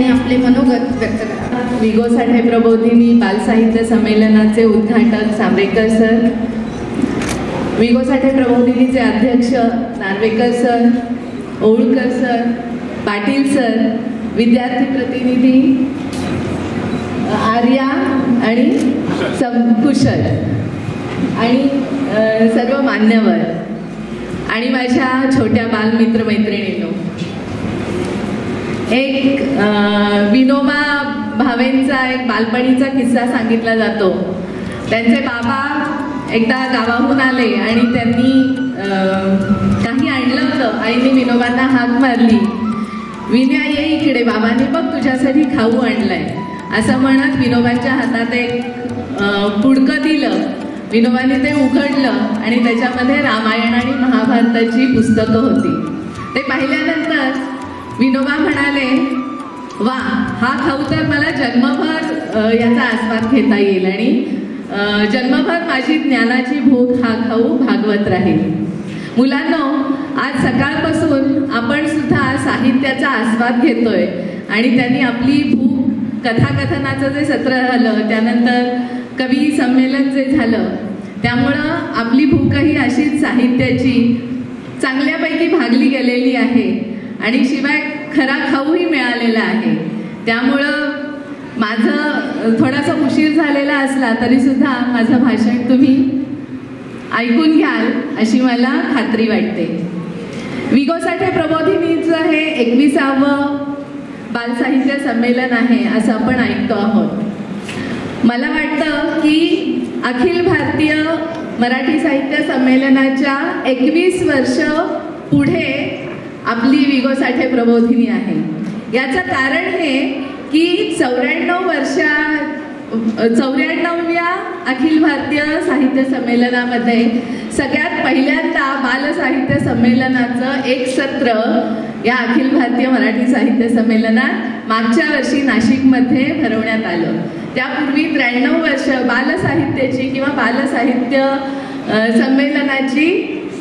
आणि आपले मनोगत व्यक्त करा. विगो साठे प्रबोधिनी बालसाहित्य संमेलनाचे उद्घाटक सांबरेकर सर, विगो साठे प्रबोधिनीचे अध्यक्ष Narvekar sir, Olkar sir, Patil sir, विद्यार्थी प्रतिनिधी आर्या आणि कुशल आणि सर्व मान्यवर आणि माझ्या छोट्या बालमित्र मैत्रिणींनो, एक विनोबा भावेंचा एक बालपणीचा किस्सा सांगितला जातो. त्यांचे बाबा एकदा गावाहून आले आणि त्यांनी काही आणलं होतं. आईने विनोबांना हाक मारली, विन्या ये इकडे, बाबांनी बघ तुझ्यासाठी खाऊ आणलाय असं म्हणत विनोबांच्या हातात एक पुडकं दिलं. विनोबांनी ते उघडलं आणि त्याच्यामध्ये रामायण आणि महाभारताची पुस्तकं होती. ते पाहिल्यानंतर विनोबा म्हणाले, वा, हा खाऊ तर मला जन्मभर याचा आस्वाद घेता येईल आणि जन्मभर माझी ज्ञानाची भूक हा खाऊ भागवत राहील. मुलांनो, आज सकाळपासून आपण सुद्धा साहित्याचा आस्वाद घेतोय आणि त्यांनी आपली भूक, कथाकथनाचं जे सत्र झालं, त्यानंतर कवी संमेलन जे झालं, त्यामुळं आपली भूकही अशीच साहित्याची चांगल्यापैकी भागली गेलेली आहे आणि शिवाय खरा खाऊही मिळालेला आहे. त्यामुळं माझं थोडासा उशीर झालेला असला तरी सुद्धा माझं भाषण तुम्ही ऐकून घ्याल अशी मला खात्री वाटते. विगो साठे प्रबोधिनीचं हे 21वं बालसाहित्य संमेलन आहे असं आपण ऐकतो आहोत. मला वाटतं की अखिल भारतीय मराठी साहित्य संमेलनाच्या 21 वर्ष पुढे आपली विगो साठे प्रबोधिनी आहे. याचं कारण हे की 94व्या अखिल भारतीय साहित्य संमेलनामध्ये सगळ्यात पहिल्यांदा बालसाहित्य संमेलनाचं एक सत्र या अखिल भारतीय मराठी साहित्य संमेलनात मागच्या वर्षी नाशिकमध्ये भरवण्यात आलं. त्यापूर्वी 93 वर्ष बालसाहित्याची किंवा बालसाहित्य संमेलनाची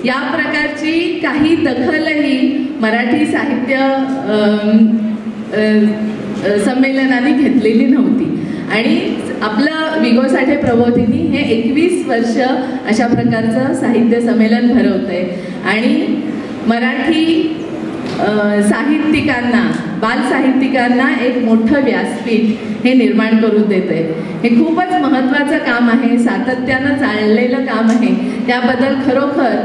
या प्रकारची काही दखलही मराठी साहित्य संमेलनाने घेतलेली नव्हती आणि आपलं विगो साठे प्रबोधिनी हे 21 वर्ष अशा प्रकारचं साहित्य संमेलन भरवतंय आणि मराठी साहित्यिकांना, बालसाहित्यिकांना एक मोठं व्यासपीठ हे निर्माण करून देते. हे खूपच महत्त्वाचं काम आहे, सातत्यानं चाललेलं काम आहे. त्याबद्दल खरोखर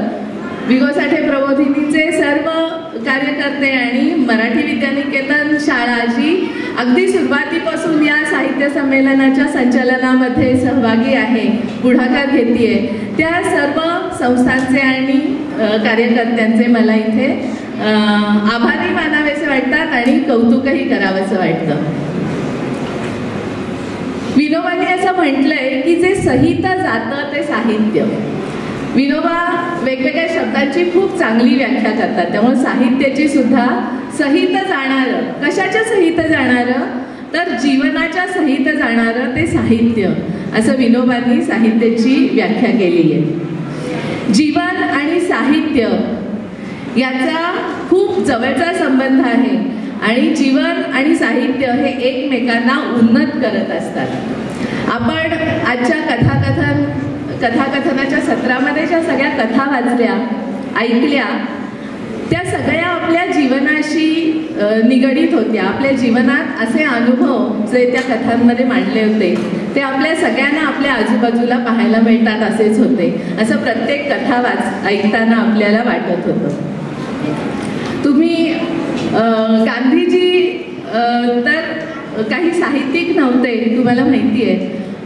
विगो साठे प्रबोधिनीचे सर्व कार्यकर्ते आणि मराठी विद्यानिकेतन शाळा जी अगदी सुरुवातीपासून या साहित्य संमेलनाच्या संचालनामध्ये सहभागी आहे, पुढाकार घेतेय, त्या सर्व संस्थांचे आणि कार्यकर्त्यांचे मला इथे आभारी मानावेसे वाटतात आणि कौतुकही करावंसं वाटतं. विनोबांनी असं म्हटलंय की जे सहित जातं ते साहित्य. विनोबा वेगवेगळ्या शब्दांची खूप चांगली व्याख्या करतात. त्यामुळे साहित्याची सुद्धा सहित जाणारं, कशाच्या सहित जाणारं तर जीवनाच्या सहित जाणारं ते साहित्य, असं विनोबांनी साहित्याची व्याख्या केली आहे. जीवन आणि साहित्य याचा खूप जवळचा संबंध आहे आणि जीवन आणि साहित्य हे एकमेकांना उन्नत करत असतात. आपण आजच्या कथाकथनाच्या सत्रामध्ये ज्या सगळ्या कथा वाचल्या, ऐकल्या, त्या सगळ्या आपल्या जीवनाशी निगडीत होत्या. आपल्या जीवनात असे अनुभव जे त्या कथांमध्ये मांडले होते ते आपल्या सगळ्यांना आपल्या आजूबाजूला पाहायला मिळतात असेच होते, असं प्रत्येक कथा ऐकताना आपल्याला वाटत होतं. तुम्ही गांधीजी तर काही साहित्यिक नव्हते, तुम्हाला माहिती आहे,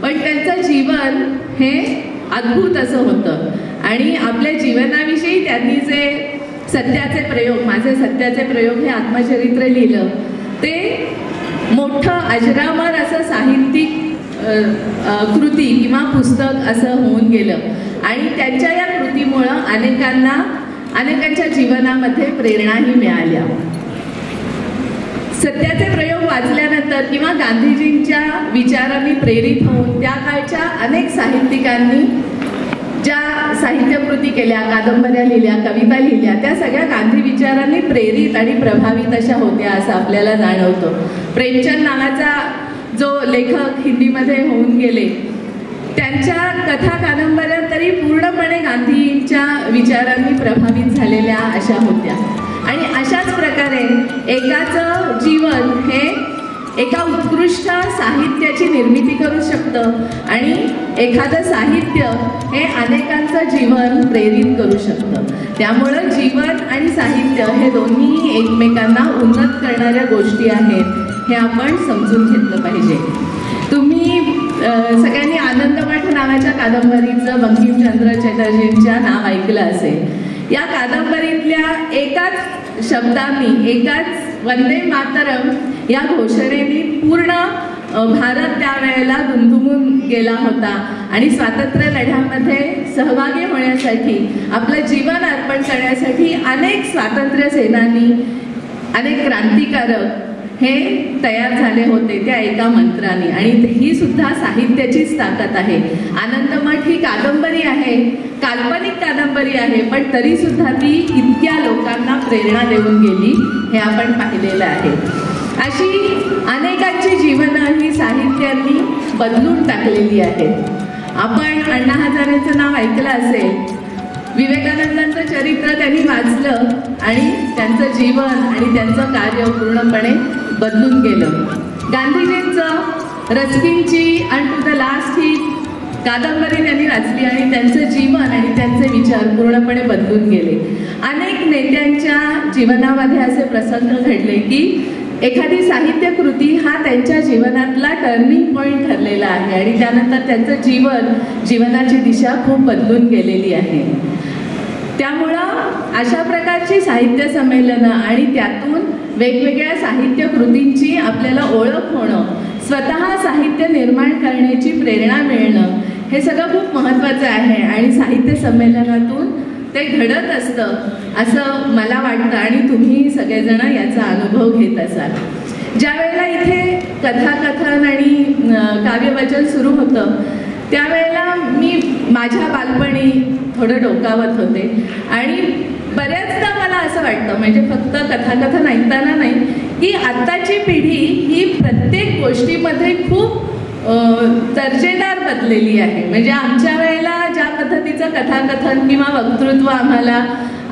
पण त्यांचं जीवन हे अद्भुत असं होतं आणि आपल्या जीवनाविषयी त्यांनी जे सत्याचे प्रयोग, माझे सत्याचे प्रयोग हे आत्मचरित्र लिहिलं, ते मोठं अजरामर असं साहित्यिक कृती किंवा पुस्तक असं होऊन गेलं आणि त्यांच्या या कृतीमुळं अनेकांच्या जीवनामध्ये प्रेरणाही मिळाल्या. सत्याचे प्रयोग वाचल्यानंतर किंवा गांधीजींच्या विचारांनी प्रेरित होऊन त्या काळच्या अनेक साहित्यिकांनी ज्या साहित्यकृती केल्या, कादंबऱ्या लिहिल्या, कविता लिहिल्या, त्या सगळ्या गांधी विचारांनी प्रेरित आणि प्रभावित अशा होत्या असं आपल्याला जाणवतं. प्रेमचंद नावाचा जो लेखक हिंदीमध्ये होऊन गेले, त्यांच्या कथा कादंबऱ्या तरी पूर्णपणे गांधींच्या विचारांनी प्रभावित झालेल्या अशा होत्या. आणि अशाच प्रकारे एकाचं जीवन हे एका उत्कृष्ट साहित्याची निर्मिती करू शकतं आणि एखादं साहित्य हे अनेकांचं जीवन प्रेरित करू शकतं. त्यामुळं जीवन आणि साहित्य हे दोन्ही एकमेकांना उन्नत करणाऱ्या गोष्टी आहेत हे आपण समजून घेतलं पाहिजे. तुम्ही सगळ्यांनी आनंदमठ नावाच्या कादंबरीचं बंकिमचंद्र चटर्जींच्या नाव ऐकलं असेल. या कादंबरीतल्या एकाच शब्दांनी, एकाच वंदे मातरम या घोषणेने पूर्ण भारत त्यावेळेला दुमदुमून गेला होता आणि स्वातंत्र्य लढ्यामध्ये सहभागी होण्यासाठी, आपलं जीवन अर्पण करण्यासाठी अनेक स्वातंत्र्य सेनानी, अनेक क्रांतिकारक हे तयार झाले होते त्या एका मंत्राने. आणि ही सुद्धा साहित्याचीच ताकद आहे. आनंदमठ ही कादंबरी आहे, काल्पनिक कादंबरी आहे, पण तरी सुद्धा ती इतक्या लोकांना प्रेरणा देऊन गेली हे आपण पाहिलेलं आहे. अशी अनेकांची जीवनं ही साहित्यांनी बदलून टाकलेली आहेत. आपण अण्णा हजारेंचं नाव ऐकलं असेल. विवेकानंदांचं चरित्र त्यांनी वाचलं आणि त्यांचं जीवन आणि त्यांचं कार्य पूर्णपणे बदलून गेलं. गांधीजींचं रस्किनची अँड टू द लास्ट ही कादंबरी त्यांनी वाचली आणि त्यांचं जीवन आणि त्यांचे विचार पूर्णपणे बदलून गेले. अनेक नेत्यांच्या जीवनामध्ये असे प्रसंग घडले की एखादी साहित्यकृती हा त्यांच्या जीवनातला टर्निंग पॉईंट ठरलेला आहे आणि त्यानंतर त्यांचं जीवनाची दिशा खूप बदलून गेलेली आहे. त्यामुळं अशा प्रकारची साहित्य संमेलनं आणि त्यातून वेगवेगळ्या साहित्य कृतींची आपल्याला ओळख होणं, स्वतः साहित्य निर्माण करण्याची प्रेरणा मिळणं हे सगळं खूप महत्त्वाचं आहे आणि साहित्य संमेलनातून ते घडत असतं असं मला वाटतं आणि तुम्ही सगळेजण याचा अनुभव घेत असाल. ज्या वेळेला इथे कथाकथन आणि काव्यवाचन सुरू होतं त्यावेळेला मी माझ्या बालपणी थोडं डोकावत होते आणि बऱ्याचदा मला असं वाटतं, म्हणजे फक्त कथाकथन ऐकताना नाही, की आत्ताची पिढी ही प्रत्येक गोष्टीमध्ये खूप दर्जेदार बदलेली आहे. म्हणजे आमच्या वेळेला ज्या पद्धतीचं कथाकथन किंवा वक्तृत्व आम्हाला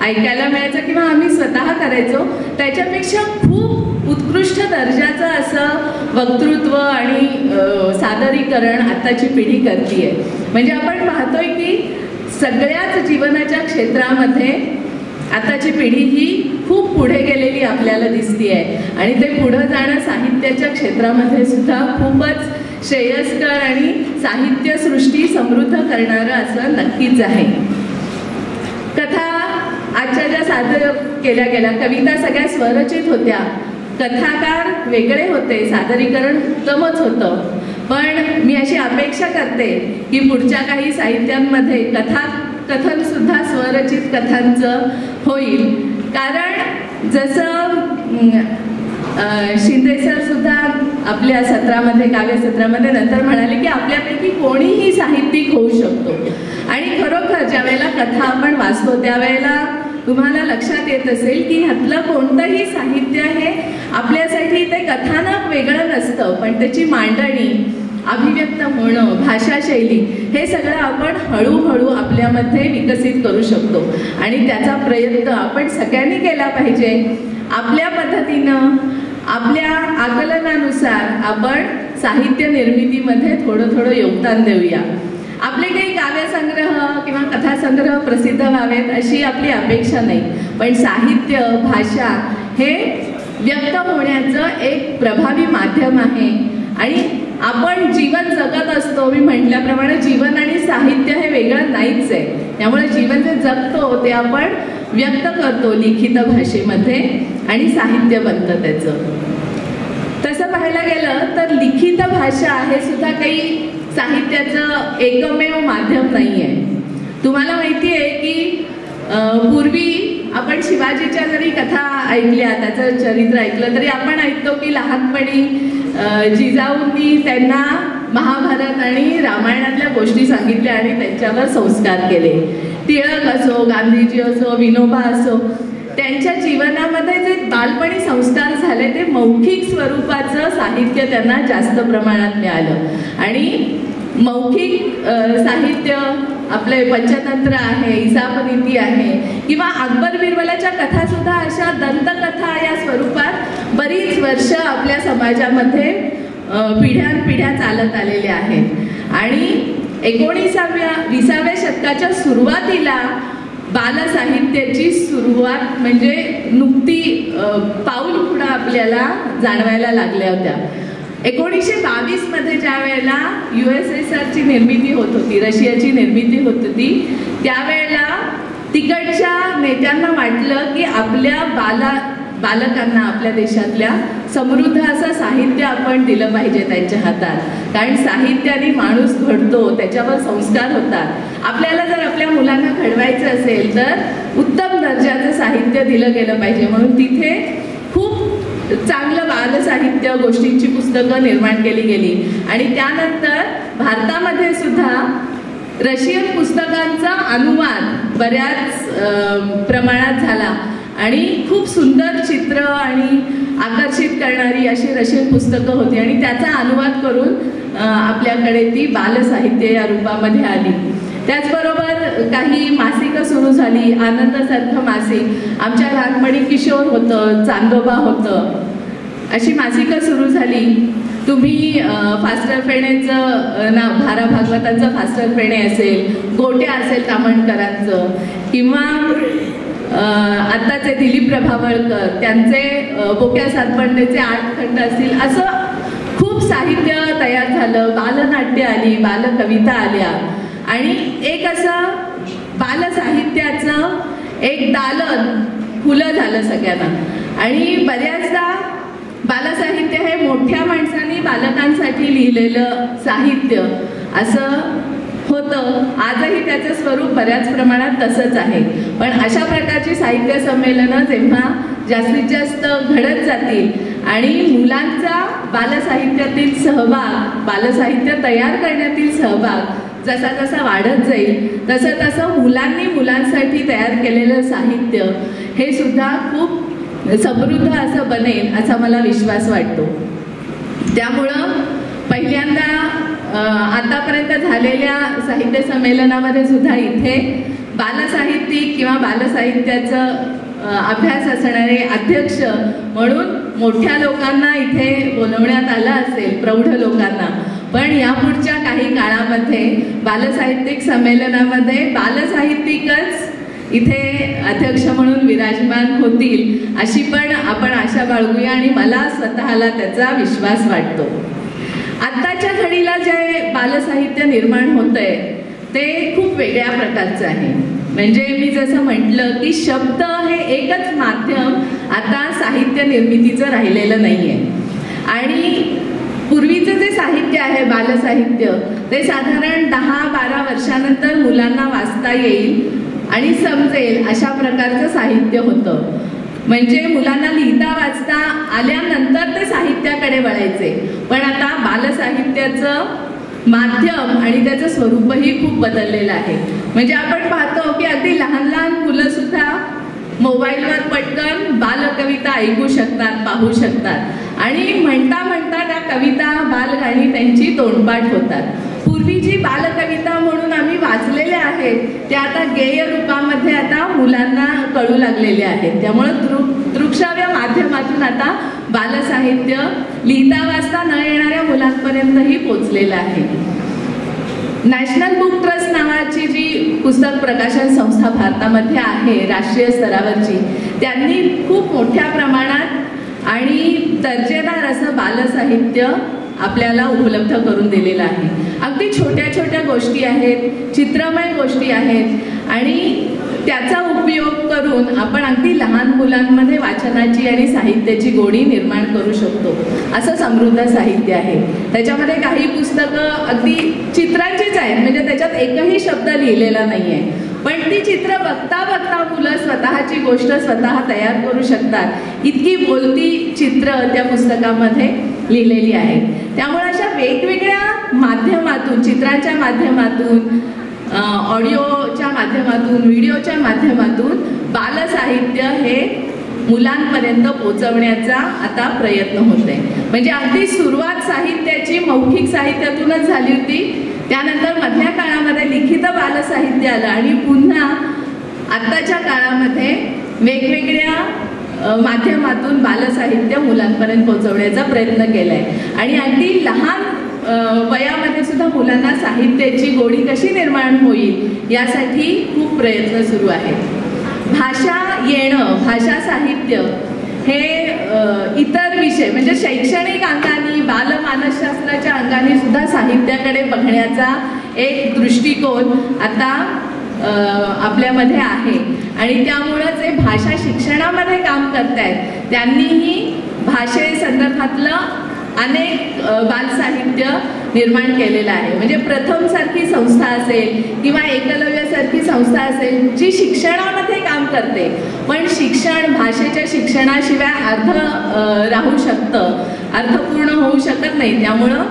ऐकायला मिळायचं किंवा आम्ही स्वतः करायचो त्याच्यापेक्षा खूप उत्कृष्ट दर्जाचं असं वक्तृत्व आणि सादरीकरण आत्ताची पिढी करते. म्हणजे आपण पाहतोय की सगळ्याच जीवनाच्या क्षेत्रामध्ये आताची पिढी ही खूप पुढे गेलेली आपल्याला दिसतीये आणि ते पुढं जाणं साहित्याच्या क्षेत्रामध्ये सुद्धा खूपच श्रेयस्कर आणि साहित्यसृष्टी समृद्ध करणारं असं नक्कीच आहे. कथा आजच्या ज्या सादर केल्या गेल्या, कविता सगळ्या स्वरचित होत्या, कथाकार वेगळे होते, सादरीकरण उत्तमच होतं. पण मी अशी अपेक्षा करते की पुढच्या काही साहित्यांमध्ये कथन सुद्धा स्वरचित कथांचं होईल. कारण जसं शिंदे सर सुद्धा आपल्या सत्रामध्ये, काव्यसत्रामध्ये नंतर म्हणाले की आपल्यापैकी कोणीही साहित्यिक होऊ शकतो. आणि खरोखर ज्या वेळेला कथा आपण वाचतो त्यावेळेला तुम्हाला लक्षात येत असेल की ह्यातलं कोणतंही साहित्य हे आपल्यासाठी ते कथानक वेगळं नसतं, पण त्याची मांडणी, अभिव्यक्त होणं, भाषाशैली हे सगळं आपण हळूहळू आपल्यामध्ये विकसित करू शकतो. आणि त्याचा प्रयत्न आपण सगळ्यांनी केला पाहिजे. आपल्या पद्धतीनं, आपल्या आकलनानुसार आपण साहित्य निर्मितीमध्ये थोडं थोडं योगदान देऊया. आपले काही काव्यसंग्रह किंवा कथासंग्रह प्रसिद्ध व्हावेत अशी आपली अपेक्षा नाही, पण साहित्य, भाषा हे व्यक्त होण्याचं एक प्रभावी माध्यम आहे. आणि आपण जीवन जगत असतो, मी म्हटल्याप्रमाणे जीवन आणि साहित्य हे वेगळं नाहीच आहे. त्यामुळे जीवन जे जगतो ते आपण व्यक्त करतो लिखित भाषेमध्ये आणि साहित्य बनतं त्याचं. तसं पाहायला गेलं तर लिखित भाषा हे सुद्धा काही साहित्याचं एकमेव माध्यम नाही आहे. तुम्हाला माहिती आहे की पूर्वी आपण शिवाजीच्या जरी कथा ऐकल्या, त्याचं चरित्र ऐकलं तरी आपण ऐकतो की लहानपणी जिजाऊंनी त्यांना महाभारत आणि रामायणातल्या गोष्टी सांगितल्या आणि त्यांच्यावर संस्कार केले. टिळक असो, गांधीजी असो, विनोबा असो, त्यांच्या जीवनामध्ये जे बालपणी संस्कार झाले ते मौखिक स्वरूपाचं साहित्य त्यांना जास्त प्रमाणात मिळालं. आणि मौखिक साहित्य आपले पंचतंत्र आहे, इसापनीती आहे किंवा अकबर बिरबलाच्या कथा सुद्धा अशा दंतकथा या स्वरूपात बरीच वर्ष आपल्या समाजामध्ये पिढ्यानपिढ्या चालत आलेल्या आहेत. आणि 19व्या शतकाच्या सुरुवातीला बालसाहित्याची सुरुवात म्हणजे नुकती पाऊल पुढं आपल्याला जाणवायला लागल्या होत्या. 1922 मध्ये ज्या वेळेला USSRची निर्मिती होत होती, रशियाची निर्मिती होत होती, त्यावेळेला तिकडच्या नेत्यांना वाटलं की आपल्या बालकांना आपल्या देशातल्या समृद्ध असं साहित्य आपण दिलं पाहिजे त्यांच्या हातात. कारण साहित्याने माणूस घडतो, त्याच्यावर संस्कार होतात. आपल्याला जर आपल्या मुलांना घडवायचं असेल तर उत्तम दर्जाचं साहित्य दिलं गेलं पाहिजे. म्हणून तिथे खूप चांगलं बालसाहित्य गोष्टींची पुस्तकं निर्माण केली गेली. आणि त्यानंतर भारतामध्ये सुद्धा रशियन पुस्तकांचा अनुवाद बऱ्याच प्रमाणात झाला आणि खूप सुंदर चित्र आणि आकर्षित करणारी अशी रशियन पुस्तकं होती आणि त्याचा अनुवाद करून आपल्याकडे ती बालसाहित्य या रूपामध्ये आली. त्याचबरोबर काही मासिकं सुरू झाली. आनंदासारखं मासिक, आमच्या लहानपणी किशोर होतं, चांदोबा होतं, अशी मासिकं सुरू झाली. तुम्ही फास्टर फेणेचं नाव, भारा भागवतांचं फास्टर फेणे असेल, गोट्या असेल तामणकरांचं, किंवा आत्ताचे दिलीप प्रभावळकर त्यांचे बोक्या सातपंडेचे 8 खंड असतील, असं खूप साहित्य तयार झालं. बालनाट्य आली, बालकविता आल्या आणि एक असं बालसाहित्याचं एक दालन खुलं झालं सगळ्यांना. आणि बऱ्याचदा बालसाहित्य हे मोठ्या माणसांनी बालकांसाठी लिहिलेलं साहित्य असं होतं. आजही त्याचं स्वरूप बऱ्याच प्रमाणात तसंच आहे. पण अशा प्रकारची साहित्य संमेलनं जेव्हा जास्तीत जास्त घडत जातील आणि मुलांचा बालसाहित्यातील सहभाग, बालसाहित्य तयार करण्यातील सहभाग जसा जसा वाढत जाईल तसं तसं मुलांनी मुलांसाठी तयार केलेलं साहित्य हे सुद्धा खूप समृद्ध असं बनेल असा मला विश्वास वाटतो. त्यामुळं पहिल्यांदा आतापर्यंत झालेल्या साहित्य संमेलनामध्ये सुद्धा इथे बालसाहित्यिक किंवा बालसाहित्याचं अभ्यास असणारे अध्यक्ष म्हणून मोठ्या लोकांना इथे बोलवण्यात आलं असेल, प्रौढ लोकांना. पण यापुढच्या काही काळामध्ये बालसाहित्यिक संमेलनामध्ये बालसाहित्यिकच इथे अध्यक्ष म्हणून विराजमान होतील अशी पण आपण आशा बाळगूया आणि मला स्वतःला त्याचा विश्वास वाटतो. आत्ताच्या घडीला जे बालसाहित्य निर्माण होतंय ते खूप वेगळ्या प्रकारचं आहे. म्हणजे मी जसं म्हटलं की शब्द हे एकच माध्यम आता साहित्य निर्मितीचं राहिलेलं नाहीये. आणि पूर्वीचं जे साहित्य आहे बालसाहित्य ते साधारण 10-12 वर्षानंतर मुलांना वाचता येईल आणि समजेल अशा प्रकारचं साहित्य होतं. म्हणजे मुलांना लिहिता वाचता आल्यानंतर ते साहित्याकडे वळायचे. पण आता बालसाहित्याचं माध्यम आणि त्याचं स्वरूपही खूप बदललेलं आहे. म्हणजे आपण पाहतो की अगदी लहान लहान मुलं सुद्धा मोबाईलवर पटकन बालकविता ऐकू शकतात, पाहू शकतात आणि म्हणता म्हणता त्या कविता बालगाणी त्यांची तोंडपाठ होतात. पूर्वी जी बालकविता म्हणून आम्ही वाचलेल्या आहेत त्या आता गेय रूपामध्ये आता मुलांना कळू लागलेल्या आहेत. त्यामुळं दृकश्राव्य माध्यमातून आता बालसाहित्य लिहिता वाचता न येणाऱ्या मुलांपर्यंतही पोचलेलं आहे. नॅशनल बुक ट्रस्ट नावाची जी पुस्तक प्रकाशन संस्था भारतामध्ये आहे राष्ट्रीय स्तरावरची, त्यांनी खूप मोठ्या प्रमाणात आणि दर्जेदार असं बालसाहित्य आपल्याला उपलब्ध करून दिलेलं आहे. अगदी छोट्या छोट्या गोष्टी आहेत, चित्रमय गोष्टी आहेत आणि त्याचा उपयोग करून आपण अगदी लहान मुलांमध्ये वाचनाची आणि साहित्याची गोडी निर्माण करू शकतो. असं समृद्ध साहित्य आहे. त्याच्यामध्ये काही पुस्तकं अगदी चित्रांचीच आहेत, म्हणजे त्याच्यात एकही शब्द लिहिलेला नाही आहे, पण ती चित्र बघता बघता मुलं स्वतःची गोष्ट स्वतः तयार करू शकतात. इतकी बोलती चित्र त्या पुस्तकामध्ये लिहिलेली आहेत. त्यामुळे अशा वेगवेगळ्या माध्यमातून, चित्रांच्या माध्यमातून ऑडिओच्या माध्यमातून, व्हिडिओच्या माध्यमातून बालसाहित्य हे मुलांपर्यंत पोहोचवण्याचा आता प्रयत्न होत आहे. म्हणजे अगदी सुरुवात साहित्याची मौखिक साहित्यातूनच झाली होती, त्यानंतर मधल्या काळामध्ये लिखित बालसाहित्य आलं आणि पुन्हा आत्ताच्या काळामध्ये वेगवेगळ्या माध्यमातून बालसाहित्य मुलांपर्यंत पोहोचवण्याचा प्रयत्न केलाय. आणि अगदी लहान वयामध्ये सुद्धा मुलांना साहित्याची गोडी कशी निर्माण होईल यासाठी खूप प्रयत्न सुरू आहेत. भाषा येणं, भाषा साहित्य हे इतर विषय म्हणजे शैक्षणिक अंगाने, बालमानसशास्त्राच्या अंगाने सुद्धा साहित्याकडे बघण्याचा एक दृष्टिकोन आता आपल्यामध्ये आहे. आणि त्यामुळं जे भाषा शिक्षणामध्ये काम करतायत त्यांनीही भाषेसंदर्भातलं अनेक बालसाहित्य निर्माण केलेलं आहे. म्हणजे प्रथम सारखी संस्था असेल किंवा एकलव्य सारखी संस्था असेल जी शिक्षणामध्ये काम करते, पण शिक्षण, भाषेच्या शिक्षणाशिवाय अर्थ राहू शकतं, अर्थपूर्ण होऊ शकत नाही. त्यामुळं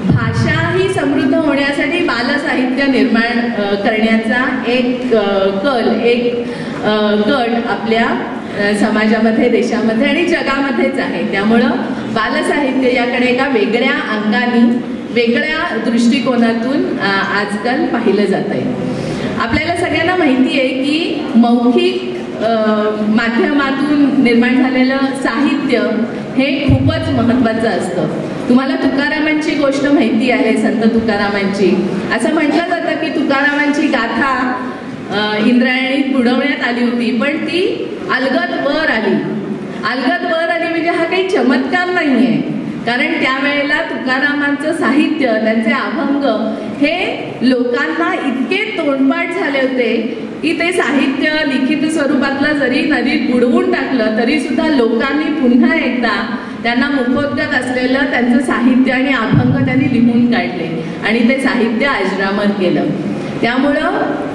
भाषा ही समृद्ध होण्यासाठी बालसाहित्य निर्माण करण्याचा एक गट आपल्या समाजामध्ये, देशामध्ये आणि जगामध्येच आहे. त्यामुळं बालसाहित्य याकडे एका वेगळ्या अंगाने, वेगळ्या दृष्टिकोनातून आजकाल पाहिलं जात आहे. आपल्याला सगळ्यांना माहिती आहे की मौखिक माध्यमातून निर्माण झालेलं साहित्य हे खूपच महत्त्वाचं असतं. तुम्हाला तुकारामांची गोष्ट माहिती आहे, संत तुकारामांची. असं म्हटलं जातं की तुकारामांची गाथा इंद्रायणीत बुडवण्यात आली होती, पण ती अलगद वर आली. अलगद वर आली म्हणजे हा काही चमत्कार नाही आहे, कारण त्यावेळेला तुकारामांचं साहित्य, त्यांचे अभंग हे लोकांना इतके तोंडपाठ झाले होते की ते साहित्य लिखित स्वरूपातलं जरी नदीत बुडवून टाकलं तरी सुद्धा लोकांनी पुन्हा एकदा त्यांना मुखोद्गत असलेलं त्यांचं साहित्य आणि अभंग त्यांनी लिहून काढले आणि ते साहित्य अजरामर केलं. त्यामुळं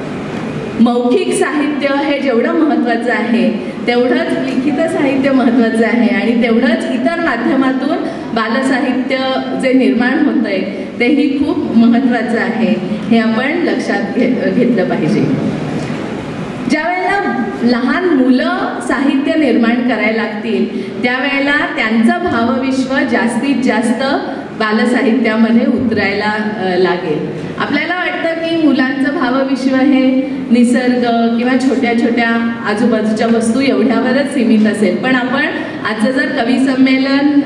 मौखिक साहित्य हे जेवढं महत्त्वाचं आहे तेवढंच लिखित साहित्य महत्त्वाचं आहे आणि तेवढंच इतर माध्यमातून बालसाहित्य जे निर्माण होत आहे तेही खूप महत्त्वाचं आहे. हे आपण लक्षात घेतलं पाहिजे. ज्यावेळेला लहान मुलं साहित्य निर्माण करायला लागतील त्यावेळेला त्यांचं भावविश्व जास्तीत जास्त बालसाहित्यामध्ये उतरायला लागेल. आपल्याला वाटतं की मुलांचं भावविश्व हे निसर्ग किंवा छोट्या छोट्या आजूबाजूच्या वस्तू एवढ्यावरच सीमित असेल, पण आपण आजचं जर कवी संमेलन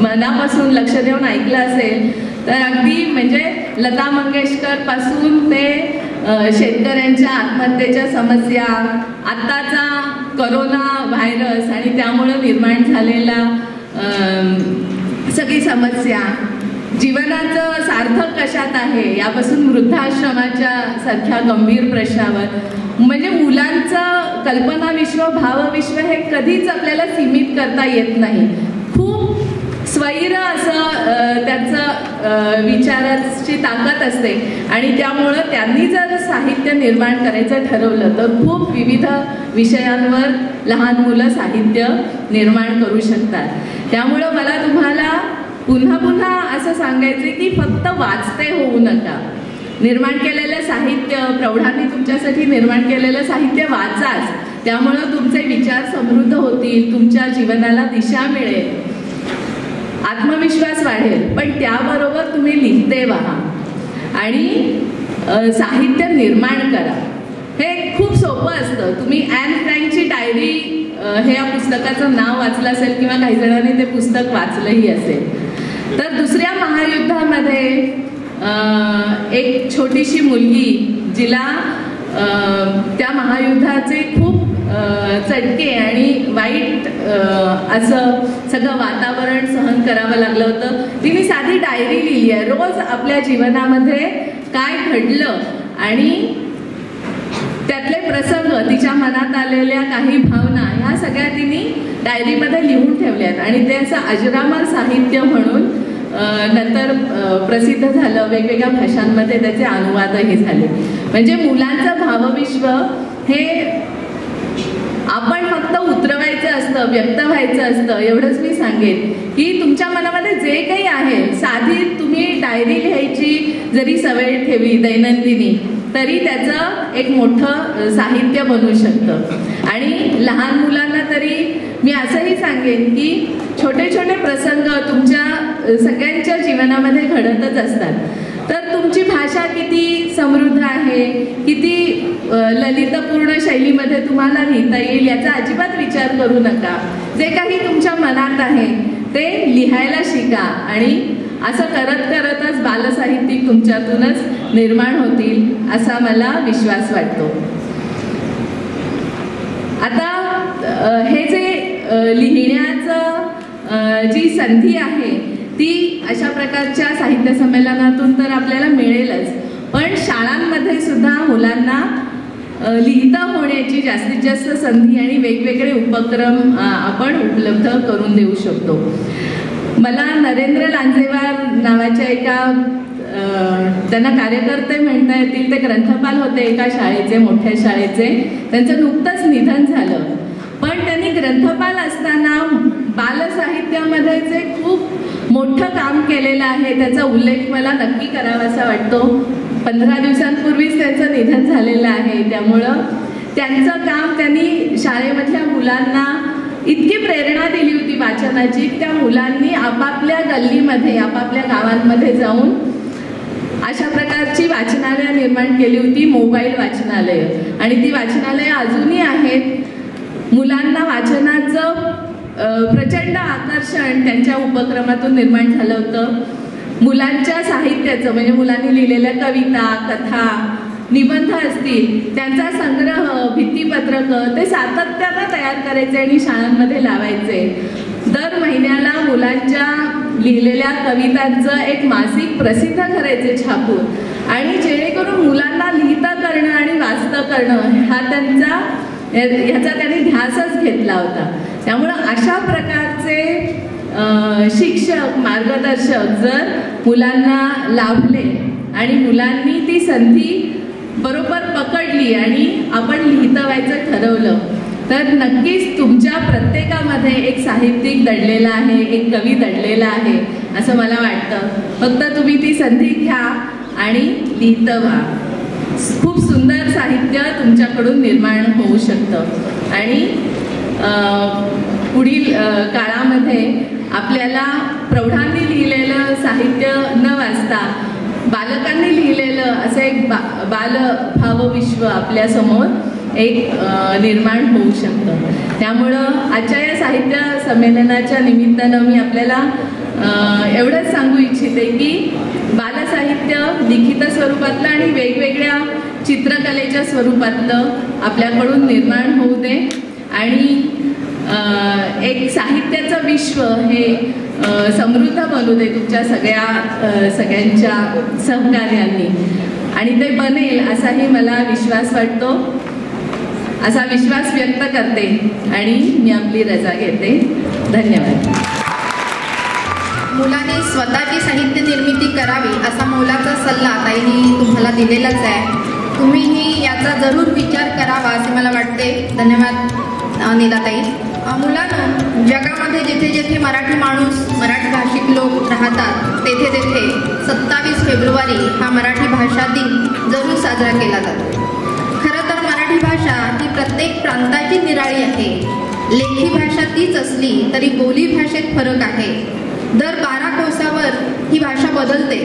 मनापासून लक्ष देऊन ऐकलं असेल तर अगदी म्हणजे लता मंगेशकर पासून ते शेतकऱ्यांच्या आत्महत्येच्या समस्या, आत्ताचा कोरोना व्हायरस आणि त्यामुळे निर्माण झालेला सगळी समस्या, जीवनाचं सार्थक कशात आहे यापासून वृद्धाश्रमाच्या सारख्या गंभीर प्रश्नावर, म्हणजे मुलांचं कल्पनाविश्व, भावविश्व हे कधीच आपल्याला सीमित करता येत नाही. खूप स्वैर असं त्याचं विचाराची ताकद असते आणि त्यामुळं त्यांनी जर साहित्य निर्माण करायचं ठरवलं तर खूप विविध विषयांवर लहान मुलं साहित्य निर्माण करू शकतात. त्यामुळं मला तुम्हाला पुन्हा पुन्हा असं सांगायचं की फक्त वाचते होऊ नका. निर्माण केलेलं साहित्य, प्रौढांनी तुमच्यासाठी निर्माण केलेलं साहित्य वाचाच. त्यामुळं तुमचे विचार समृद्ध होतील, तुमच्या जीवनाला दिशा मिळेल, आत्मविश्वास वाढेल. पण त्याबरोबर तुम्ही लिहिते व्हा आणि साहित्य निर्माण करा. हे खूप सोपं असतं. तुम्ही ॲन फ्रँकची डायरी हे या पुस्तकाचं नाव वाचलं असेल किंवा काही जणांनी ते पुस्तक वाचलंही असेल. तर दुसऱ्या महायुद्धामध्ये एक छोटीशी मुलगी जिला त्या महायुद्धाचे खूप चटके आणि वाईट असं सगळं वातावरण सहन करावं लागलं होतं, तिने साधी डायरी लिहिली आहे. रोज आपल्या जीवनामध्ये काय घडलं आणि त्यातले प्रसंग, तिच्या मनात आलेल्या काही भावना ह्या सगळ्या तिने डायरीमध्ये लिहून ठेवल्यात आणि ते असं अजरामर साहित्य म्हणून नंतर प्रसिद्ध झालं. वेगवेगळ्या भाषांमध्ये त्याचे अनुवादही झाले. म्हणजे मुलांचं भावविश्व हे आपण फक्त उतरवायचं असतं असतं, व्यक्त व्हायचं असतं. एवढंच मी सांगेन की तुमच्या मनामध्ये जे काही आहे, साधी तुम्ही डायरी लिहायची जरी सवय ठेवली दैनंदिनी, तरी त्याचं एक मोठं साहित्य बनू शकतं. आणि लहान मुलांना तरी मी असंही सांगेन की छोटे छोटे प्रसंग तुमच्या सगळ्यांच्या जीवनामध्ये घडतच असतात. तर तुमची भाषा किती समृद्ध आहे, किती ललितपूर्ण शैलीमध्ये तुम्हाला लिहिता येईल याचा अजिबात विचार करू नका. जे काही तुमच्या मनात आहे ते लिहायला शिका आणि असं करत करतच बालसाहित्यिक तुमच्यातूनच निर्माण होतील असा मला विश्वास वाटतो. आता हे जे लिहिण्याचं जी संधी आहे ती अशा प्रकारच्या साहित्य संमेलनातून तर आपल्याला मिळेलच, पण शाळांमध्ये सुद्धा मुलांना लिहिता होण्याची जास्तीत जास्त संधी आणि वेगवेगळे उपक्रम आपण उपलब्ध करून देऊ शकतो. मला नरेंद्र लांजेवार नावाच्या एका त्यांना कार्यकर्ते म्हणता येतील, ते ग्रंथपाल होते एका शाळेचे, मोठ्या शाळेचे. त्यांचं नुकतंच निधन झालं, पण त्यांनी ग्रंथपाल असताना बालसाहित्यामध्ये जे खूप मोठं काम केलेलं आहे त्याचा उल्लेख मला नक्की करावासा वाटतो. 15 दिवसांपूर्वीच त्यांचं निधन झालेलं आहे, त्यामुळं त्यांचं काम त्यांनी शाळेमधल्या मुलांना इतकी प्रेरणा दिली होती वाचनाची. त्या मुलांनी आपापल्या गल्लीमध्ये, आपापल्या गावांमध्ये जाऊन अशा प्रकारची वाचनालय निर्माण केली होती, मोबाईल वाचनालय. आणि ती वाचनालय अजूनही आहेत. मुलांना वाचनाचं प्रचंड आकर्षण त्यांच्या उपक्रमातून निर्माण झालं होतं. मुलांच्या साहित्याचं म्हणजे मुलांनी लिहिलेल्या कविता, कथा, निबंध असतील त्यांचा संग्रह, भित्तीपत्रकं ते सातत्यानं तयार करायचे आणि शाळांमध्ये लावायचे. दर महिन्याला मुलांच्या लिहिलेल्या कवितांचं एक मासिक प्रसिद्ध करायचे छापून, आणि जेणेकरून मुलांना लिहिता करणं आणि वाचता करणं हा ह्याचा त्यांनी ध्यासच घेतला होता. त्यामुळं अशा प्रकारचे शिक्षक, मार्गदर्शक जर मुलांना लाभले आणि मुलांनी ती संधी बरोबर पकडली आणि आपण लिहिता व्हायचं ठरवलं, तर नक्कीच तुमच्या प्रत्येकामध्ये एक साहित्यिक दडलेला आहे, एक कवी दडलेला आहे असं मला वाटतं. फक्त तुम्ही ती संधी घ्या आणि लिहितं व्हा. खूप सुंदर साहित्य तुमच्याकडून निर्माण होऊ शकतं. आणि पुढील काळामध्ये आपल्याला प्रौढांनी लिहिलेलं साहित्य न वाचता बालकांनी लिहिलेलं असं एक बालभावविश्व आपल्यासमोर एक निर्माण होऊ शकतं. त्यामुळं आजच्या या साहित्य संमेलनाच्या निमित्तानं मी आपल्याला एवढंच सांगू इच्छिते की बालसाहित्य लिखित स्वरूपातलं आणि वेगवेगळ्या चित्रकलेच्या स्वरूपातलं आपल्याकडून निर्माण होऊ दे आणि एक साहित्याचं विश्व हे समृद्ध बनू दे तुमच्या सगळ्यांच्या सहकार्यांनी, आणि ते बनेल असाही मला विश्वास वाटतो. असा विश्वास व्यक्त करते आणि मी आपली रजा घेते. धन्यवाद. मुलाने स्वतःची साहित्य निर्मिती करावी असा मोलाचा सल्ला ताईंनी तुम्हाला दिलेलाच आहे. तुम्हीही याचा जरूर विचार करावा असे मला वाटते. धन्यवाद नीलाताई. मुलांनो, जगामध्ये जिथे जिथे मराठी माणूस, मराठी भाषिक लोक राहतात तेथे तेथे 27 फेब्रुवारी हा मराठी भाषा दिन जरूर साजरा केला जातो. खरं तर मराठी भाषा ही प्रत्येक प्रांताची निराळी आहे. लेखी भाषा तीच असली तरी बोली भाषेत फरक आहे. दर 12 कोसावर ही भाषा बदलते.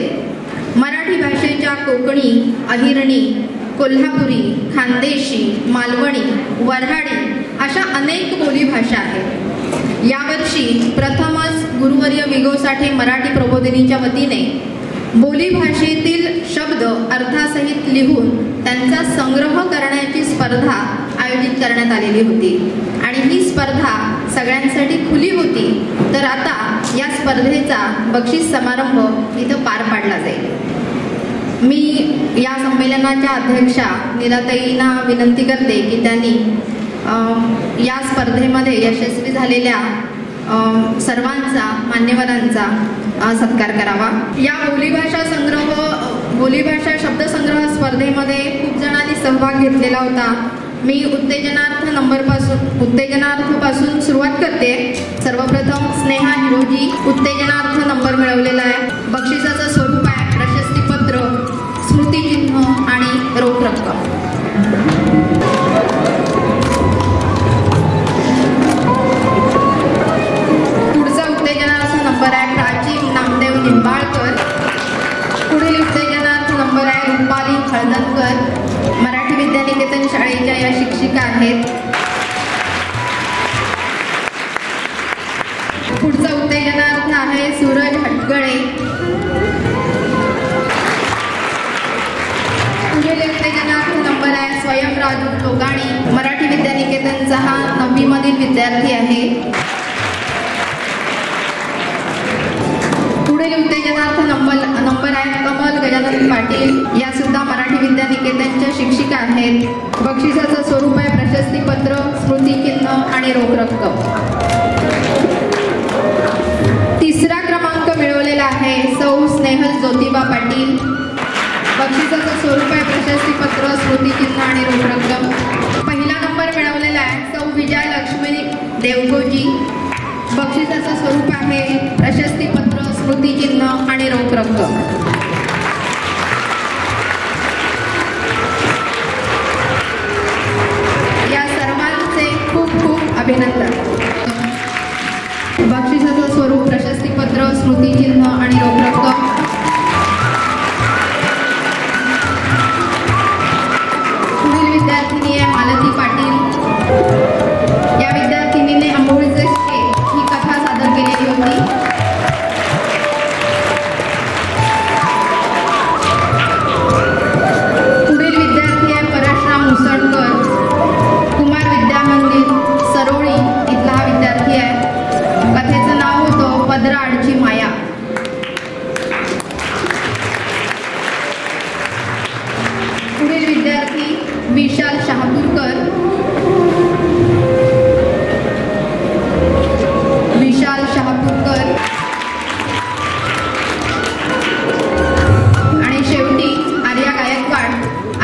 मराठी भाषेच्या कोकणी, अहिरणी, कोल्हापुरी, खानदेशी, मालवणी, वऱ्हाडी अशा अनेक बोलीभाषा आहेत. यावर्षी प्रथमच गुरुवर्य विगो साठे मराठी प्रबोधिनीच्या वतीने बोलीभाषेतील शब्द अर्थासहित लिहून त्यांचा संग्रह करण्याची स्पर्धा आयोजित करण्यात आलेली होती आणि ही स्पर्धा सगळ्यांसाठी खुली होती. तर आता या स्पर्धेचा बक्षीस समारंभ इथं पार पाडला जाईल. मी या संमेलनाच्या अध्यक्षा नीलाताईंना विनंती करते की त्यांनी या स्पर्धेमध्ये यशस्वी झालेल्या सर्वांचा, मान्यवरांचा सत्कार करावा. या बोलीभाषा शब्दसंग्रह स्पर्धेमध्ये खूप जणांनी सहभाग घेतलेला होता. मी उत्तेजनार्थपासून सुरुवात करते. सर्वप्रथम स्नेहा हिरोजी उत्तेजनार्थ नंबर मिळवलेला आहे. बक्षिसाचं स्वरूप आहे प्रशस्तीपत्र, स्मृतिचिन्ह आणि रोख रक्कम. पुढचा उत्तेजनार्थ नंबर आहे प्राचीन नामदेव निंबाळकर. पुढील उत्तेजनार्थ नंबर आहे रुपाली हळदणकर. मराठी विद्यानिकेतन शाळेच्या या शिक्षिका आहेत. पुढचा उत्तेजनार्थ आहे सूरज हटगळे. पुढील उत्तेजनार्थ नंबर आहे स्वयं राजू लोगाणी. मराठी विद्यानिकेतनचा हा 9वी मधील विद्यार्थी आहे. पुढील उत्तेजनार्थ नंबर आहे कमल गजानन पाटील. या सुद्धा मराठी विद्यानिकेतनच्या शिक्षिका आहेत. बक्षिसाचं स्वरूप आहे प्रशस्तीपत्र, स्मृतिचिन्ह आणि रोख रक्कम. तिसरा क्रमांक मिळवलेला आहे सौ स्नेहल ज्योतिबा पाटील. बक्षिसाचं स्वरूप आहे प्रशस्तीपत्र, स्मृतिचिन्ह आणि रोख रक्कम. पहिला नंबर मिळवलेला आहे सौ विजय लक्ष्मी देवगोजी. बक्षिसाचं स्वरूप आहे प्रशस्तीपत्र, स्मृतिचिन्ह आणि रोख रक्कम. या सर्वांचे खूप खूप अभिनंदन. बक्षिसाचं स्वरूप प्रशस्तीपत्र, स्मृतिचिन्ह आणि रोख रक्कम. पुढील विद्यार्थिनी आहे मालती पाटील. या विद्यार्थिनीने आंबोळीचे शेत ही कथा सादर केलेली होती. पुढील विद्यार्थी आहे परशुराम मुसळकर. कुमार विद्या मंदिर सरोळी इथला हा विद्यार्थी आहे. कथेचं नाव होतं पदरा आडची माया. पुढील विद्यार्थी विशाल शहापूरकर. आणि शेवटी आर्या गायकवाड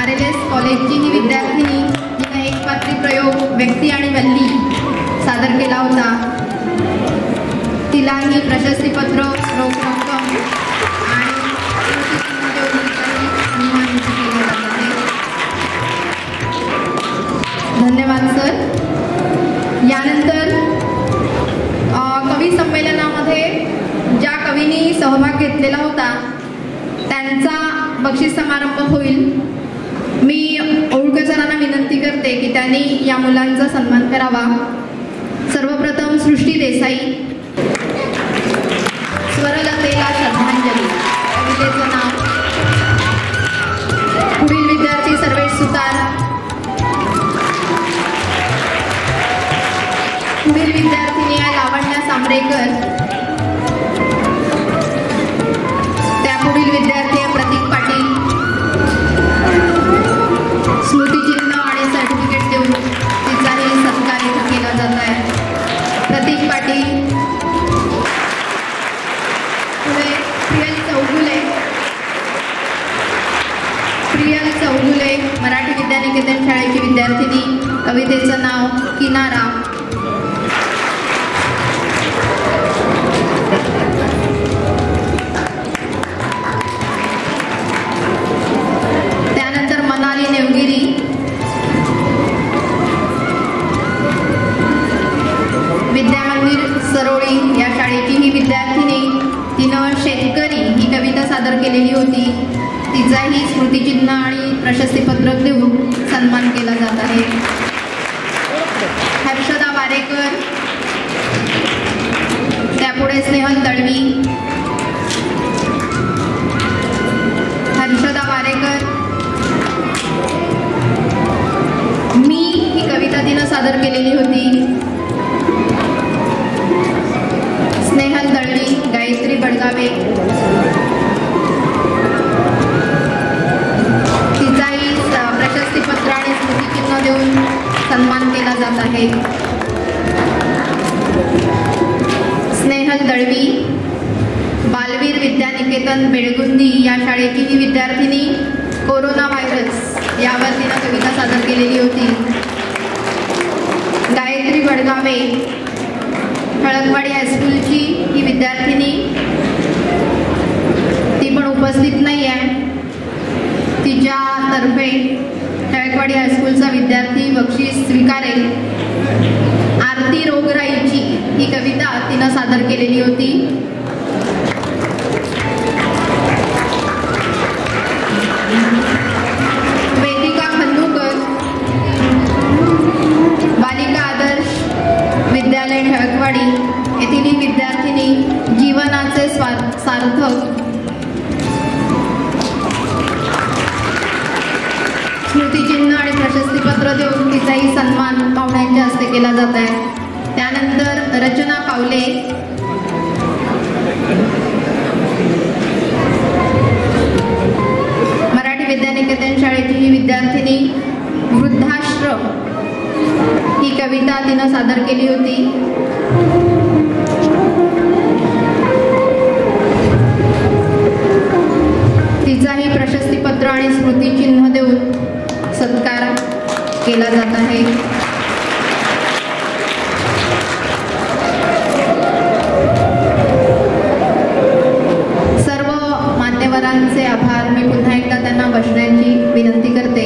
RLS कॉलेजची ही विद्यार्थिनी जिने एकपात्री प्रयोग व्यक्ती आणि वल्ली सादर केला होता. तिलाही प्रशस्तीपत्र, रोख रक्कम आणि सन्मानित केले जात आहे. धन्यवाद सर. यानंतर कवी संमेलनामध्ये ज्या कवींनी सहभाग घेतलेला होता त्यांचा बक्षीस समारंभ होईल. मी ओळखकरांना विनंती करते की त्यांनी या मुलांचा सन्मान करावा. सर्वप्रथम सृष्टी देसाई. स्वरलतेला श्रद्धांजली कवितेचं नाव. पुढील विद्यार्थी सर्वेश सुतार. पुढील विद्यार्थिनी आहे लावण्या सांबरेकर. त्यापुढील विद्यार्थी आहे प्रतीक पाटील. स्मृतिचिन्ह आणि सर्टिफिकेट देऊन तिचाही सत्कार इथं केला जात आहे. प्रतीक पाटील. पुढे प्रियल चौगुले मराठी विद्यानिकेतन शाळेची विद्यार्थिनी. कवितेचं नाव किनारा. त्यानंतर मनाली नेवगिरी. विद्यामंदिर सरोळी या शाळेची ही विद्यार्थिनी. तिनं शेतकरी ही कविता सादर केलेली होती. तिचाही स्मृतिचिन्ह आणि प्रशस्तीपत्रक देऊन सन्मान केला जात आहे. हर्षदा वारेकर. त्यापुढे स्नेहल दळवी. हर्षदा वारेकर. मी ही कविता तिनं सादर केलेली होती. स्नेहल दळवी. गायत्री बडगावे. तिचाही प्रशस्तीपत्र आणि स्मृतिचिन्ह देऊन सन्मान केला जात आहे. स्नेहल दळवी. बालवीर विद्यानिकेतन बेळगुंदी या शाळेची ही विद्यार्थिनी. कोरोना व्हायरस यावर तिनं कविता सादर केलेली होती. भावे खळकवाडी हायस्कूलची ही विद्यार्थिनी, ती पण उपस्थित नाही आहे. तिच्यातर्फे खळकवाडी हायस्कूलचा विद्यार्थी बक्षीस स्वीकारेल. आरती रोगराईची ही कविता तिनं सादर केलेली होती. वेदिका खंदूकर बालिका आदर्श विद्यालय खळकवाडी येथील ही विद्यार्थिनी जीवनाचे सार्थक स्मृतिचिन्ह आणि प्रशस्तीपत्र देऊन तिचाही सन्मान पाहुण्यांच्या हस्ते केला जात आहे. त्यानंतर रचना पावले मराठी विद्यानिकेतन शाळेची ही विद्यार्थिनी वृद्धाश्रम ही कविता तिनं सादर केली होती. तिचाही प्रशस्तीपत्र आणि स्मृतिचिन्ह देऊन सत्कार केला जात आहे. सर्व मान्यवरांचे आभार. मी पुन्हा एकदा त्यांना बसण्याची विनंती करते.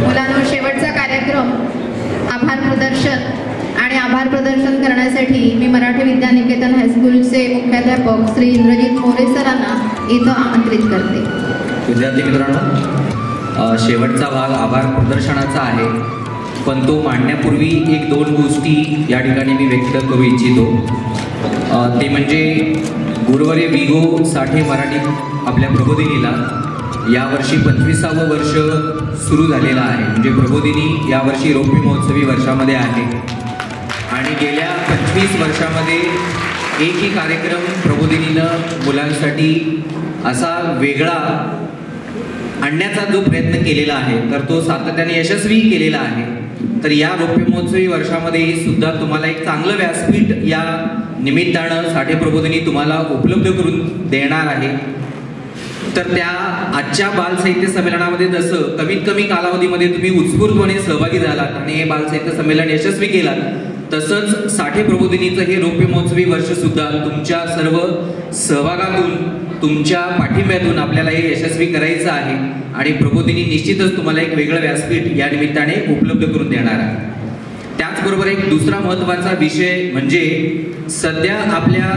मुलांनो, शेवटचा कार्यक्रम आभार प्रदर्शन आणि आभार प्रदर्शन करण्यासाठी मी मराठी विद्यानिकेतन हायस्कूलचे मुख्याध्यापक श्री इंद्रजित मोरे सरांना इथं आमंत्रित करते. विद्यार्थी मित्रांनो, शेवटचा भाग आभार प्रदर्शनाचा आहे, पण तो मांडण्यापूर्वी एक दोन गोष्टी या ठिकाणी मी व्यक्त करू इच्छितो. ते म्हणजे गुरुवर्य विगो साठे मराठी आपल्या प्रबोधिनीला यावर्षी 25वे वर्ष सुरू झालेलं आहे. म्हणजे प्रबोधिनी यावर्षी रौप्य महोत्सवी वर्षामध्ये आहे आणि गेल्या 25 वर्षामध्ये एकही कार्यक्रम प्रबोधिनीनं मुलांसाठी असा वेगळा आणण्याचा जो प्रयत्न केलेला आहे तर तो सातत्याने यशस्वी केलेला आहे. तर या रौप्य महोत्सवी वर्षामध्ये सुद्धा तुम्हाला एक चांगलं व्यासपीठ या निमित्तानं साठे प्रबोधिनी तुम्हाला उपलब्ध करून देणार आहे. तर त्या आजच्या बाल साहित्य संमेलनामध्ये जसं कमीत कमी कालावधीमध्ये तुम्ही उत्स्फूर्तपणे सहभागी झालात आणि हे बाल साहित्य संमेलन यशस्वी केलात, तसंच साठे प्रबोधिनीचं हे रौप्य महोत्सवी वर्ष सुद्धा तुमच्या सर्व सहभागातून, तुमच्या पाठिंब्यातून आपल्याला हे यशस्वी करायचं आहे आणि प्रबोधिनी निश्चितच तुम्हाला एक वेगळं व्यासपीठ या निमित्ताने उपलब्ध करून देणार आहे. त्याचबरोबर एक दुसरा महत्त्वाचा विषय म्हणजे सध्या आपल्या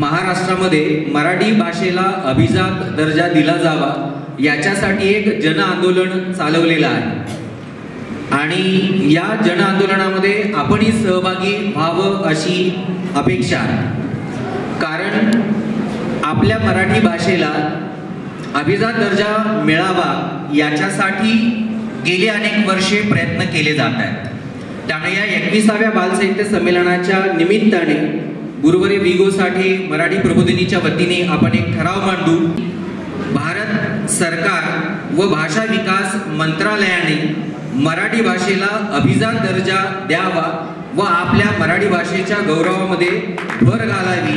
महाराष्ट्रामध्ये मराठी भाषेला अभिजात दर्जा दिला जावा याच्यासाठी एक जन आंदोलन चालवलेलं आहे आणि या जन आंदोलनामध्ये आपणही सहभागी व्हावं अशी अपेक्षा आहे. कारण आपल्या मराठी भाषेला अभिजात दर्जा मिळावा याच्यासाठी गेली अनेक वर्षे प्रयत्न केले जात आहेत. त्यामुळे या 21व्या बालसाहित्य संमेलनाच्या निमित्ताने गुरुवर्य विगो साठे मराठी प्रबोधिनीच्या वतीने आपण एक ठराव मांडू. भारत सरकार व भाषा विकास मंत्रालयाने मराठी भाषेला अभिजात दर्जा द्यावा व आपल्या मराठी भाषेच्या गौरवामध्ये भर घालावी,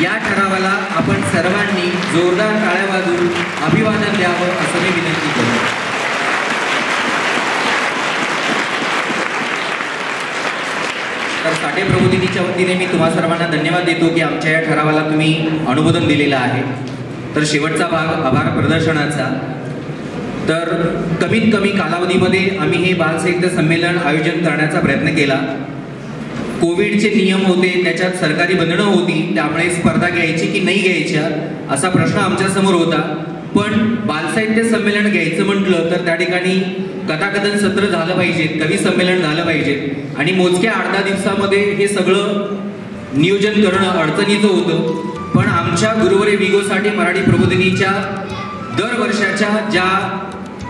या ठरावाला आपण सर्वांनी जोरदार टाळ्या वाजवून अभिवादन द्यावं असं मी विनंती करतो. तर साठे प्रबोधिनीच्या वतीने मी तुम्हा सर्वांना धन्यवाद देतो की आमच्या या ठरावाला तुम्ही अनुमोदन दिलेलं आहे. तर शेवटचा भाग आभार प्रदर्शनाचा. तर कमीत कमी कालावधीमध्ये आम्ही हे बालसाहित्य संमेलन आयोजन करण्याचा प्रयत्न केला. कोविडचे नियम होते, त्याच्यात सरकारी बंधनं होती, त्यामुळे स्पर्धा घ्यायची की नाही घ्यायच्या असा प्रश्न आमच्या समोर होता. पण बालसाहित्य संमेलन घ्यायचं म्हटलं तर त्या ठिकाणी कथाकथन सत्र झालं पाहिजे, कवी संमेलन झालं पाहिजे आणि मोजक्या 8-10 दिवसामध्ये हे सगळं नियोजन करणं अडचणीचं होतं. पण आमच्या गुरुवर्य विगो साठे मराठी प्रबोधिनीच्या दरवर्षाच्या ज्या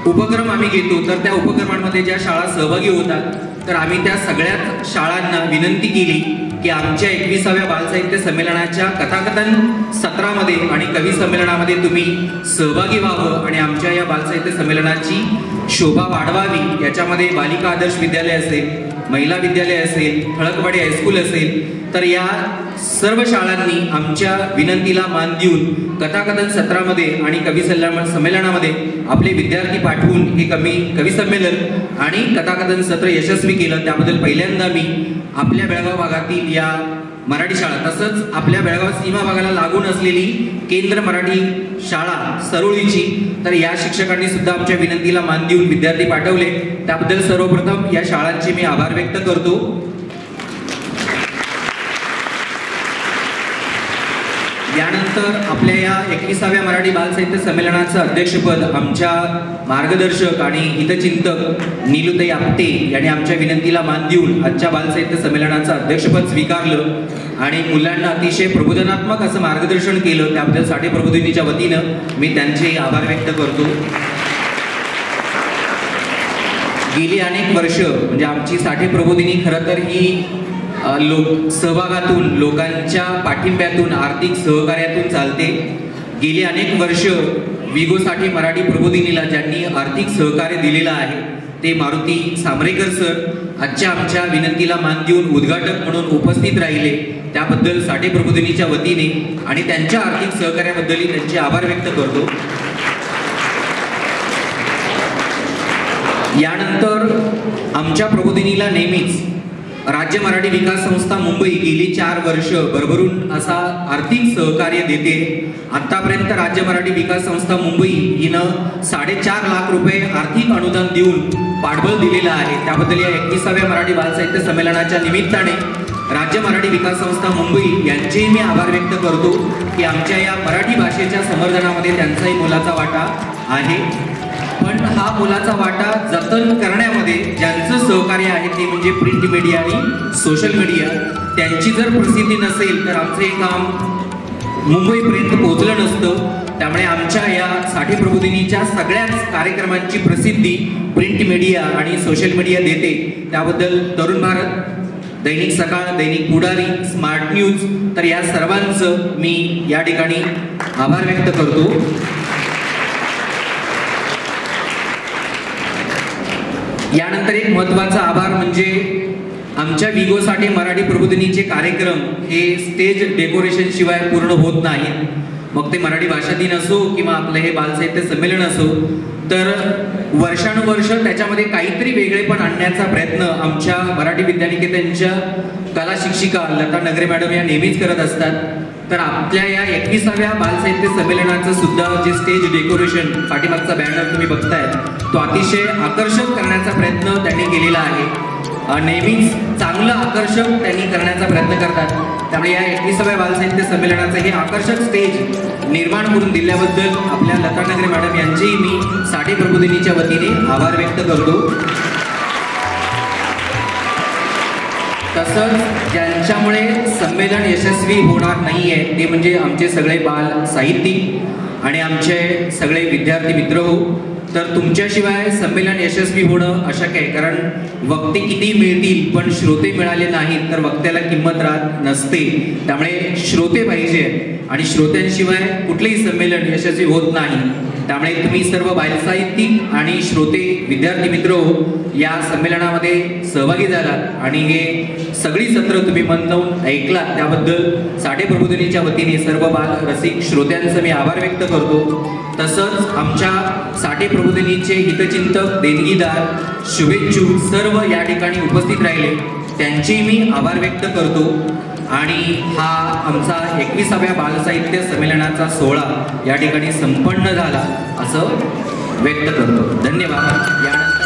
उपक्रम आम्ही घेतो तर त्या उपक्रमांमध्ये ज्या शाळा सहभागी होतात तर आम्ही त्या सगळ्याच शाळांना विनंती केली की आमच्या 21व्या बालसाहित्य संमेलनाच्या कथाकथन सत्रामध्ये आणि कवी संमेलनामध्ये तुम्ही सहभागी व्हावं आणि आमच्या या बालसाहित्य संमेलनाची शोभा वाढवावी. याच्यामध्ये बालिका आदर्श विद्यालय असेल, महिला विद्यालय असेल, ठळकवाडी हायस्कूल असेल, तर या सर्व शाळांनी आमच्या विनंतीला मान देऊन कथाकथन सत्रामध्ये आणि कवी संमेलनामध्ये आपले विद्यार्थी पाठवून हे कवी संमेलन आणि कथाकथन सत्र यशस्वी केलं. त्याबद्दल पहिल्यांदा मी आपल्या बेळगाव भागातील या मराठी शाळा, तसंच आपल्या बेळगाव सीमा भागाला लागून असलेली केंद्र मराठी शाळा सरोळीची, तर या शिक्षकांनी सुद्धा आमच्या विनंतीला मान देऊन विद्यार्थी पाठवले. त्याबद्दल सर्वप्रथम या शाळांचे मी आभार व्यक्त करतो. यानंतर आपल्या या 21व्या मराठी बालसाहित्य संमेलनाचं अध्यक्षपद आमच्या मार्गदर्शक आणि हितचिंतक नीलुताई आपटे यांनी आमच्या विनंतीला मान देऊन आजच्या बालसाहित्य संमेलनाचं अध्यक्षपद स्वीकारलं आणि मुलांना अतिशय प्रबोधनात्मक असं मार्गदर्शन केलं. त्याबद्दल साठे प्रबोधिनीच्या वतीनं मी त्यांचे आभार व्यक्त करतो. गेली अनेक वर्ष म्हणजे आमची साठे प्रबोधिनी खरं तर ही सहभागातून, लोकांच्या पाठिंब्यातून, आर्थिक सहकार्यातून चालते. गेली अनेक वर्ष विगो साठे मराठी प्रबोधिनीला ज्यांनी आर्थिक सहकार्य दिलेलं आहे ते मारुती सामरेकर सर आजच्या आमच्या विनंतीला मान देऊन उद्घाटक म्हणून उपस्थित राहिले. त्याबद्दल साठे प्रबोधिनीच्या वतीने आणि त्यांच्या आर्थिक सहकार्याबद्दलही त्यांचे आभार व्यक्त करतो. यानंतर आमच्या प्रबोधिनीला नेहमीच राज्य मराठी विकास संस्था मुंबई गेली 4 वर्ष भरभरून असा आर्थिक सहकार्य देते. आतापर्यंत राज्य मराठी विकास संस्था मुंबई हिनं 4.5 लाख रुपये आर्थिक अनुदान देऊन पाठबळ दिलेलं आहे. त्याबद्दल या 21व्या मराठी बालसाहित्य संमेलनाच्या निमित्ताने राज्य मराठी विकास संस्था मुंबई यांचेही मी आभार व्यक्त करतो की आमच्या या मराठी भाषेच्या संवर्धनामध्ये त्यांचाही मोलाचा वाटा आहे. पण हा मोलाचा वाटा जतन करण्यामध्ये ज्यांचं सहकार्य आहे ते म्हणजे प्रिंट मीडिया आणि सोशल मीडिया. त्यांची जर प्रसिद्धी नसेल तर आमचं हे काम मुंबईपर्यंत पोहोचलं नसतं. त्यामुळे आमच्या या साठे प्रबोधिनीच्या सगळ्याच कार्यक्रमांची प्रसिद्धी प्रिंट मीडिया आणि सोशल मीडिया देते. त्याबद्दल तरुण भारत, दैनिक सकाळ, दैनिक पुढारी, स्मार्ट न्यूज, तर या सर्वांचं मी या ठिकाणी आभार व्यक्त करतो. यानंतर एक महत्त्वाचा आभार म्हणजे आमच्या विगो साठे मराठी प्रबोधिनीचे कार्यक्रम हे स्टेज डेकोरेशन शिवाय पूर्ण होत नाहीत. मग ते मराठी भाषा दिन असो किंवा आपलं हे बालसाहित्य संमेलन असो, तर वर्षानुवर्ष त्याच्यामध्ये काहीतरी वेगळेपण आणण्याचा प्रयत्न आमच्या मराठी विद्यानिकेतनच्या कला शिक्षिका लता नगरे मॅडम या नेहमीच करत असतात. तर आपल्या या 21व्या बालसाहित्य संमेलनाचं सुद्धा जे स्टेज डेकोरेशन, पाठीमागचा बॅनर तुम्ही बघताय, तो अतिशय आकर्षक करण्याचा प्रयत्न त्यांनी केलेला आहे. नेहमीच चांगलं आकर्षक त्यांनी करण्याचा प्रयत्न करतात. त्यामुळे या 21व्या बालसाहित्य संमेलनाचं हे आकर्षक स्टेज निर्माण करून दिल्याबद्दल आपल्या लता नगरे मॅडम यांचेही मी साठे प्रबोधिनीच्या वतीने आभार व्यक्त करतो. तसंच ज्यांच्यामुळे संमेलन यशस्वी होणार नाहीये ते म्हणजे आमचे सगळे बाल साहित्यिक आणि आमचे सगळे विद्यार्थी मित्र हो. तर तुमच्याशिवाय संमेलन यशस्वी होणं अशक्य आहे. कारण वक्ते किती मिळतील पण श्रोते मिळाले नाहीत तर वक्त्याला किंमत राहत नसते. त्यामुळे श्रोते पाहिजे आणि श्रोत्यांशिवाय कुठलेही संमेलन यशस्वी होत नाही. त्यामुळे तुम्ही सर्व बालसाहित्यिक आणि श्रोते विद्यार्थी मित्र या संमेलनामध्ये सहभागी झालात आणि हे सगळी सत्र तुम्ही मन लावून ऐकलात. त्याबद्दल साठे प्रबोधिनीच्या वतीने सर्व बाल रसिक श्रोत्यांचं मी आभार व्यक्त करतो. तसंच आमच्या साठे प्रबोधिनीचे हितचिंतक, देणगीदार, शुभेच्छुक सर्व या ठिकाणी उपस्थित राहिले, त्यांचेही मी आभार व्यक्त करतो. आणि हा आमचा 21व्या बालसाहित्य संमेलनाचा सोहळा या ठिकाणी संपन्न झाला असं व्यक्त करतो. धन्यवाद. यानंतर